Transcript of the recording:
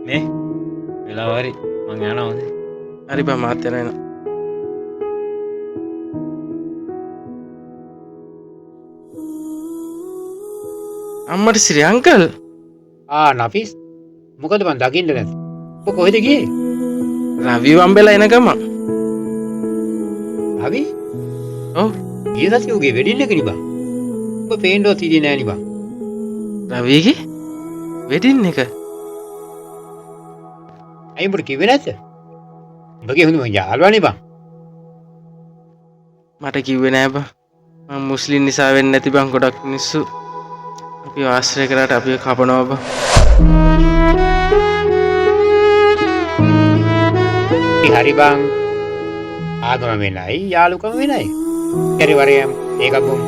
නේ වෙලාව හරි මං යනවා හොඳේ. හරි බං මාත් යනවා එහෙනම්. අම්මට සිරි අංකල් නෆිස් මොකද මන් දකින්න නැති. ඔබ කොහෙද ගියේ? රවි වම්බෙලා එන ගමන්. රවි? ඔව් ඊයේ දවසේ උගේ වෙඩින් එක නිබා. ඔබ පේන්නවත් හිටියේ නෑ නිබා. රවිගේ වෙඩින් එක. ඇයි උඹට කිව්වේ නැද්ද? උඹගේ හොඳම යාළුවා නේ බං. මට කිව්වේ නෑ බං. මම මුස්ලිම් නිසා වෙන්නේ නැති බං ගොඩක් මිනිස්සු අපි ආශ්‍රය කරාට අපිව කපනවා බං. හරි බං. ආගම වෙනයි යාළුකම වෙනයි. හරි වරයම් ඒක බොම්.